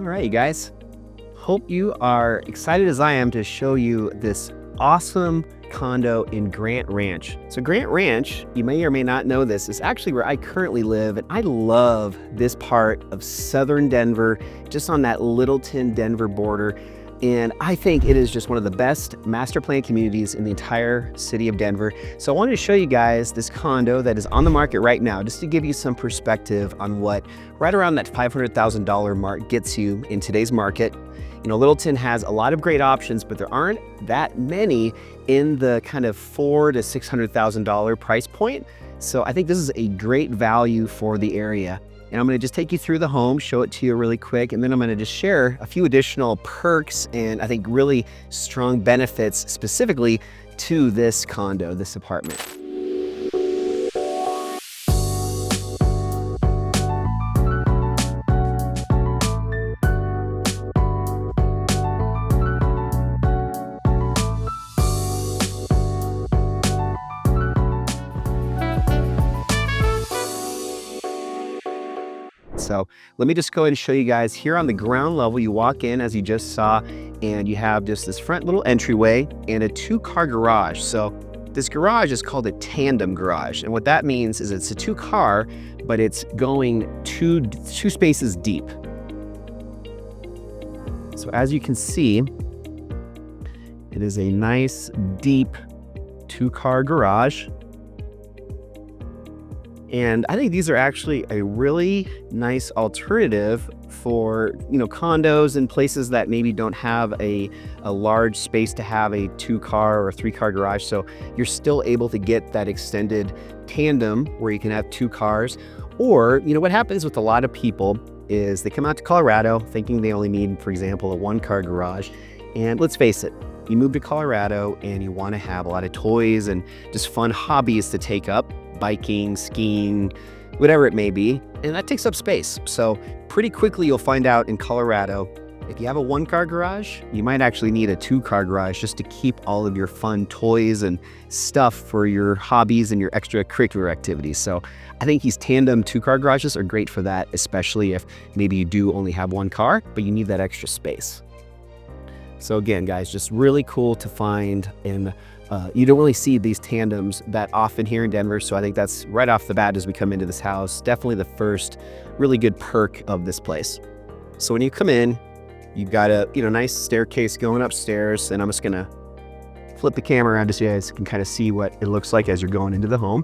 All right, you guys. Hope you are excited as I am to show you this awesome condo in Grant Ranch. So Grant Ranch, you may or may not know this, is actually where I currently live, and I love this part of southern Denver, just on that Littleton, Denver border. And I think it is just one of the best master plan communities in the entire city of Denver. So I wanted to show you guys this condo that is on the market right now, just to give you some perspective on what right around that $500,000 mark gets you in today's market. You know, Littleton has a lot of great options, but there aren't that many in the kind of $400,000 to $600,000 price point. So I think this is a great value for the area. And I'm going to just take you through the home, show it to you really quick, and then I'm going to just share a few additional perks and I think really strong benefits specifically to this condo, this apartment. So let me just go ahead and show you guys here on the ground level. You walk in, as you just saw, and you have just this front little entryway and a 2-car garage. So this garage is called a tandem garage. And what that means is it's a 2-car, but it's going two spaces deep. So as you can see, it is a nice deep 2-car garage. And I think these are actually a really nice alternative for, condos and places that maybe don't have a large space to have a 2-car or 3-car garage. So you're still able to get that extended tandem where you can have 2 cars. Or, what happens with a lot of people is they come out to Colorado thinking they only need, for example, a 1-car garage. And let's face it, you move to Colorado and you want to have a lot of toys and just fun hobbies to take up. Biking, skiing, whatever it may be, and that takes up space. So pretty quickly you'll find out in Colorado, if you have a 1-car garage, you might actually need a 2-car garage just to keep all of your fun toys and stuff for your hobbies and your extracurricular activities. So I think these tandem 2-car garages are great for that, especially if maybe you do only have 1 car, but you need that extra space. So again, guys, just really cool to find, and you don't really see these tandems that often here in Denver. So I think that's right off the bat as we come into this house, definitely the first really good perk of this place. So when you come in, you've got a nice staircase going upstairs, and I'm just gonna flip the camera around so you guys can kind of see what it looks like as you're going into the home.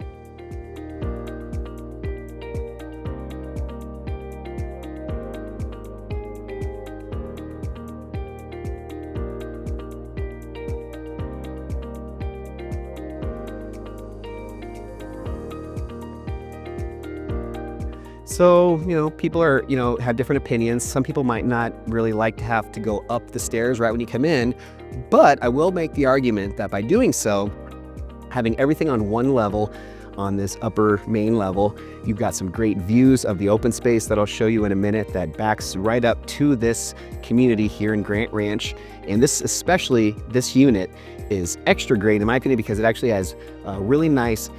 So, people are, have different opinions. Some people might not really like to have to go up the stairs right when you come in, but I will make the argument that by doing so, having everything on one level, on this upper main level, you've got some great views of the open space that I'll show you in a minute that backs right up to this community here in Grant Ranch. And this unit is extra great in my opinion because it actually has really nice,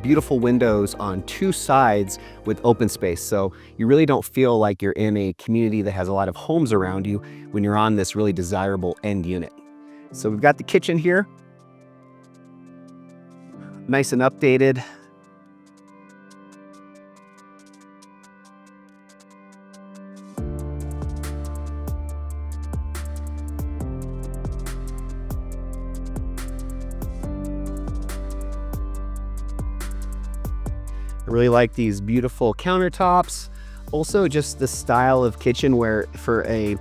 beautiful windows on 2 sides with open space. So you really don't feel like you're in a community that has a lot of homes around you when you're on this really desirable end unit. So we've got the kitchen here, nice and updated. I really like these beautiful countertops. Also just the style of kitchen where for a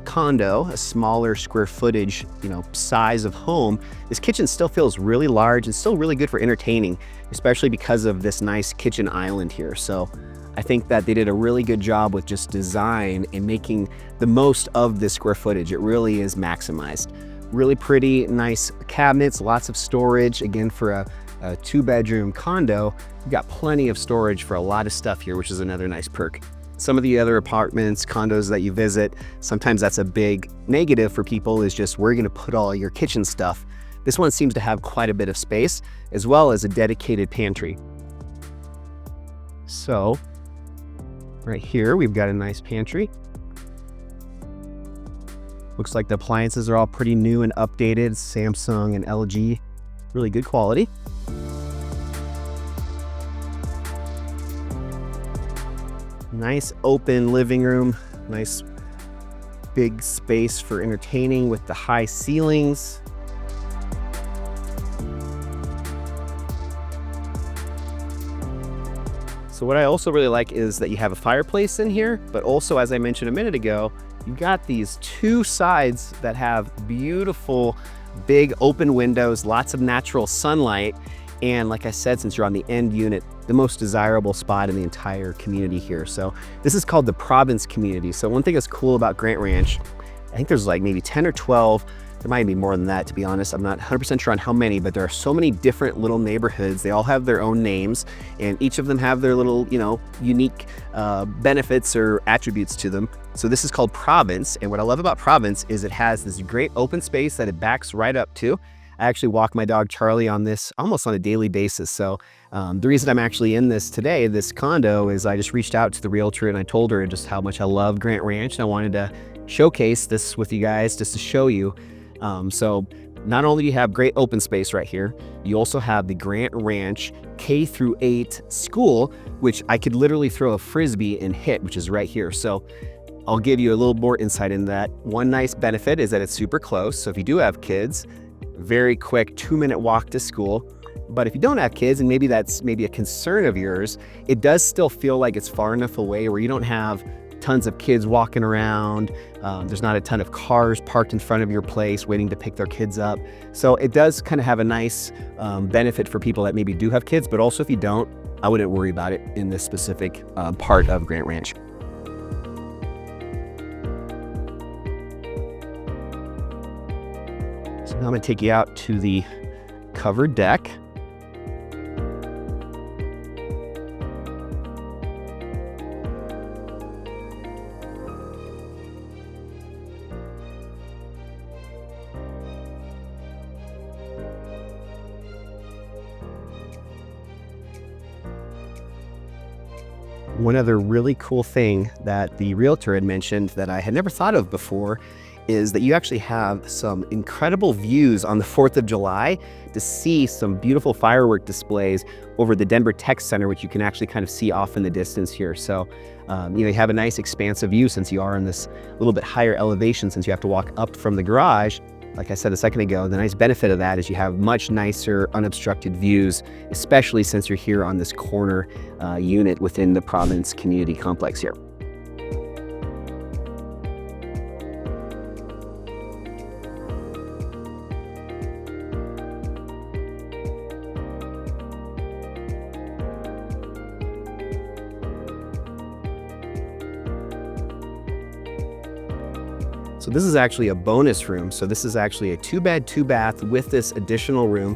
condo, a smaller square footage, size of home, this kitchen still feels really large and still really good for entertaining, especially because of this nice kitchen island here. So I think that they did a really good job with just design and making the most of this square footage. It really is maximized. Really pretty, nice cabinets, lots of storage. Again, for a 2-bedroom condo, you've got plenty of storage for a lot of stuff here, which is another nice perk. Some of the other apartments, condos that you visit, sometimes that's a big negative for people, is just where you're gonna put all your kitchen stuff. This one seems to have quite a bit of space, as well as a dedicated pantry. So right here, we've got a nice pantry. Looks like the appliances are all pretty new and updated. Samsung and LG, really good quality. Nice open living room, nice big space for entertaining with the high ceilings. So what I also really like is that you have a fireplace in here, but also, as I mentioned a minute ago, you've got these two sides that have beautiful big open windows, lots of natural sunlight. And like I said, since you're on the end unit, the most desirable spot in the entire community here. So this is called the Province community. So one thing that's cool about Grant Ranch, I think there's like maybe 10 or 12, there might be more than that, to be honest. I'm not 100% sure on how many, but there are so many different little neighborhoods. They all have their own names, and each of them have their little, unique benefits or attributes to them. So this is called Province, and what I love about Province is it has this great open space that it backs right up to. I actually walk my dog Charlie on this almost on a daily basis. So the reason I'm actually in this today, this condo, is I just reached out to the realtor and I told her just how much I love Grant Ranch, and I wanted to showcase this with you guys just to show you. So not only do you have great open space right here, you also have the Grant Ranch K-8 school, which I could literally throw a Frisbee and hit, which is right here. So I'll give you a little more insight in that. One nice benefit is that it's super close. So if you do have kids, very quick 2-minute walk to school. But if you don't have kids, and maybe that's a concern of yours, it does still feel like it's far enough away where you don't have tons of kids walking around. There's not a ton of cars parked in front of your place waiting to pick their kids up. So it does kind of have a nice benefit for people that maybe do have kids, but also if you don't, I wouldn't worry about it in this specific part of Grant Ranch. So now I'm gonna take you out to the covered deck. One other really cool thing that the realtor had mentioned that I had never thought of before is that you actually have some incredible views on the 4th of July to see some beautiful firework displays over the Denver Tech Center, which you can actually kind of see off in the distance here. So, you have a nice expansive view since you are in this little bit higher elevation, since you have to walk up from the garage. Like I said a second ago, the nice benefit of that is you have much nicer unobstructed views, especially since you're here on this corner unit within the Province community complex here. So this is actually a bonus room. So this is actually a 2-bed, 2-bath with this additional room.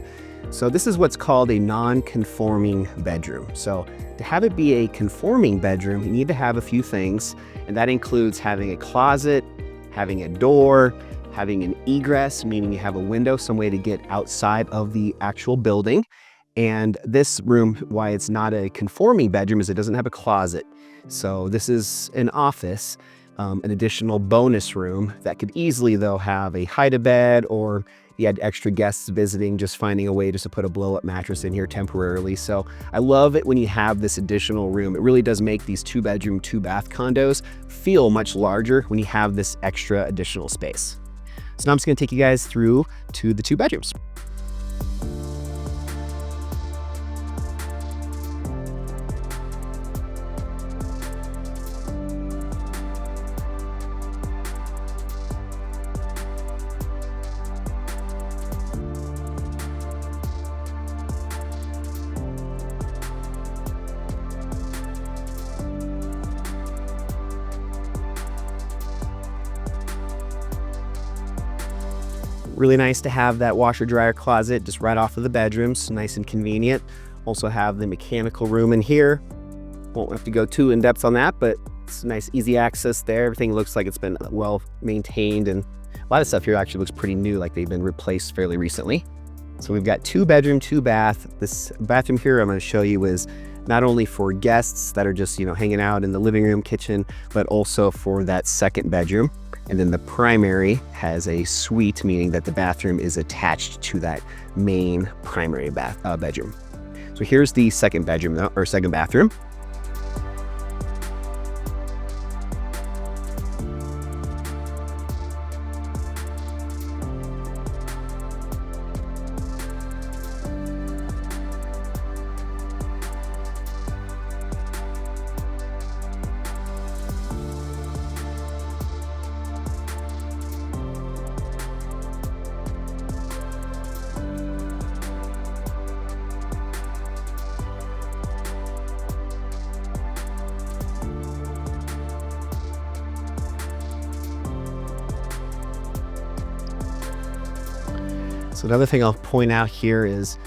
So this is what's called a non-conforming bedroom. So to have it be a conforming bedroom, you need to have a few things, and that includes having a closet, having a door, having an egress, meaning you have a window, some way to get outside of the actual building. And this room, why it's not a conforming bedroom, is it doesn't have a closet. So this is an office. An additional bonus room that could easily, though, have a hide-a-bed, or you had extra guests visiting, just finding a way just to put a blow-up mattress in here temporarily. So I love it when you have this additional room. It really does make these 2-bedroom, 2-bath condos feel much larger when you have this extra additional space. So now I'm just going to take you guys through to the 2 bedrooms. Really nice to have that washer dryer closet just right off of the bedrooms, nice and convenient. Also have the mechanical room in here. Won't have to go too in depth on that, but it's nice, easy access there. Everything looks like it's been well maintained, and a lot of stuff here actually looks pretty new, like they've been replaced fairly recently. So we've got 2-bedroom, 2-bath. This bathroom here I'm going to show you is not only for guests that are just, hanging out in the living room, kitchen, but also for that second bedroom. And then the primary has a suite, meaning that the bathroom is attached to that main primary bedroom. So here's the second bedroom, or second bathroom. So another thing I'll point out here is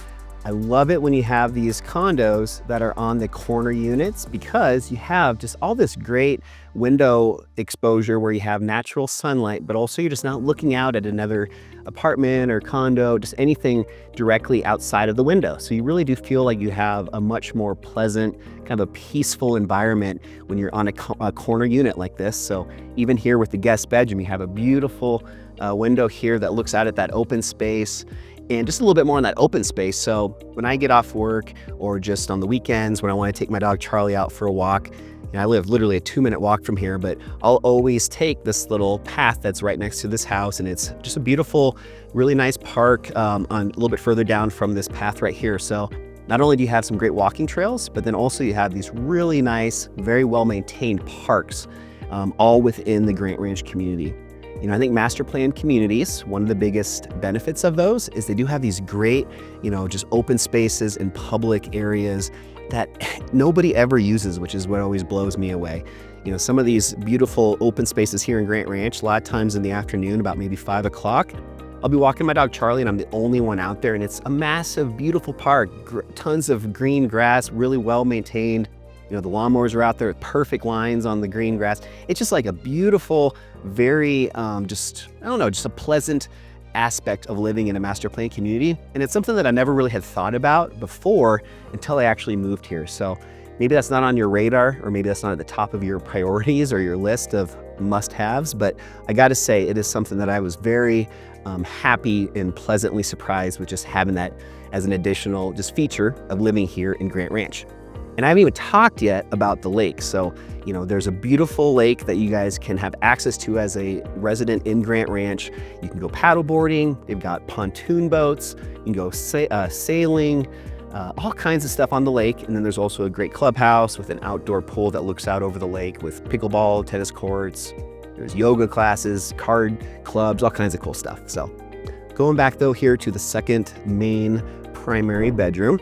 I love it when you have these condos that are on the corner units, because you have just all this great window exposure where you have natural sunlight, but also you're just not looking out at another apartment or condo, just anything directly outside of the window. So you really do feel like you have a much more pleasant, kind of a peaceful environment when you're on a corner unit like this. So even here with the guest bedroom, you have a beautiful window here that looks out at that open space, and just a little bit more on that open space. So when I get off work, or just on the weekends when I want to take my dog Charlie out for a walk, I live literally a 2-minute walk from here, but I'll always take this little path that's right next to this house, and it's just a beautiful, really nice park on a little bit further down from this path right here. So not only do you have some great walking trails, but then also you have these really nice, very well-maintained parks, all within the Grant Ranch community. I think master plan communities, one of the biggest benefits of those is they do have these great, just open spaces and public areas that nobody ever uses, which is what always blows me away. Some of these beautiful open spaces here in Grant Ranch, a lot of times in the afternoon, about maybe 5 o'clock, I'll be walking my dog Charlie and I'm the only one out there, and it's a massive, beautiful park, tons of green grass, really well maintained. The lawnmowers are out there with perfect lines on the green grass. It's just like a beautiful, very, just a pleasant aspect of living in a master plan community. And it's something that I never really had thought about before until I actually moved here. So maybe that's not on your radar, or maybe that's not at the top of your priorities or your list of must-haves, but I gotta say, it is something that I was very happy and pleasantly surprised with, just having that as an additional just feature of living here in Grant Ranch. And I haven't even talked yet about the lake. So, there's a beautiful lake that you guys can have access to as a resident in Grant Ranch. You can go paddle boarding. They've got pontoon boats. You can go sailing, all kinds of stuff on the lake. And then there's also a great clubhouse with an outdoor pool that looks out over the lake, with pickleball, tennis courts. There's yoga classes, card clubs, all kinds of cool stuff. So going back though here to the second main primary bedroom.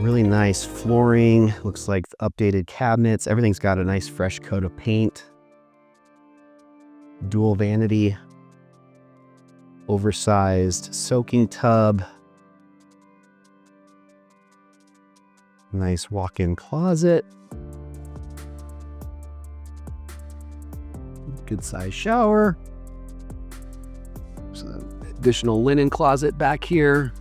Really nice flooring, looks like updated cabinets. Everything's got a nice fresh coat of paint. Dual vanity, oversized soaking tub. Nice walk-in closet. Good size shower. There's an additional linen closet back here.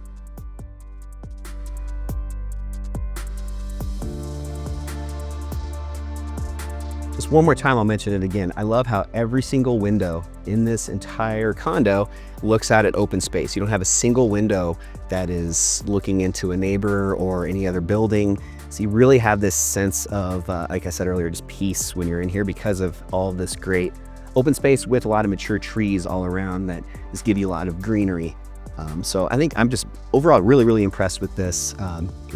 Just one more time, I'll mention it again. I love how every single window in this entire condo looks out at open space. You don't have a single window that is looking into a neighbor or any other building. So you really have this sense of, like I said earlier, just peace when you're in here, because of all of this great open space with a lot of mature trees all around that just give you a lot of greenery. So I think I'm just overall really impressed with this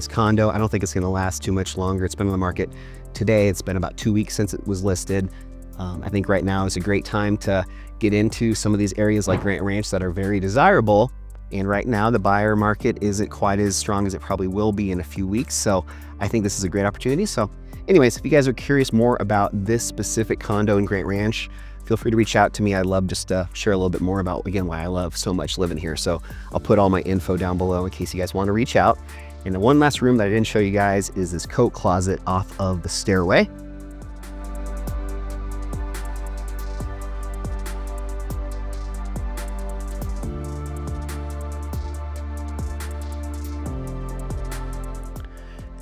condo. I don't think it's going to last too much longer. It's been on the market today. It's been about 2 weeks since it was listed. I think right now is a great time to get into some of these areas like Grant Ranch that are very desirable. And right now the buyer market isn't quite as strong as it probably will be in a few weeks. So I think this is a great opportunity. So anyways, if you guys are curious more about this specific condo in Grant Ranch, feel free to reach out to me. I'd love just to share a little bit more about, again, why I love so much living here. So I'll put all my info down below in case you guys want to reach out. And the one last room that I didn't show you guys is this coat closet off of the stairway.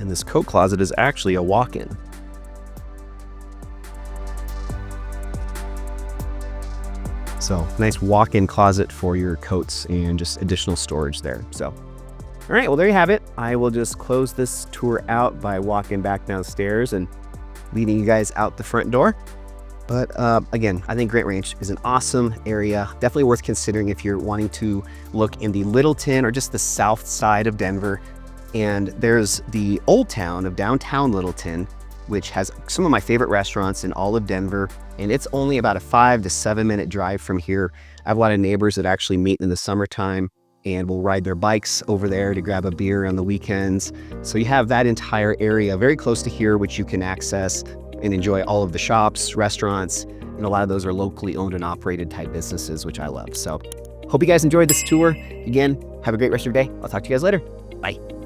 And this coat closet is actually a walk-in. So nice walk-in closet for your coats and just additional storage there. So, all right, well, there you have it. I will just close this tour out by walking back downstairs and leading you guys out the front door. But again, I think Grant Ranch is an awesome area. Definitely worth considering if you're wanting to look in the Littleton or just the south side of Denver. And there's the old town of downtown Littleton, which has some of my favorite restaurants in all of Denver. And it's only about a 5 to 7 minute drive from here. I have a lot of neighbors that actually meet in the summertime and will ride their bikes over there to grab a beer on the weekends. So you have that entire area very close to here, which you can access and enjoy all of the shops, restaurants, and a lot of those are locally owned and operated type businesses, which I love. So hope you guys enjoyed this tour. Again, have a great rest of your day. I'll talk to you guys later. Bye.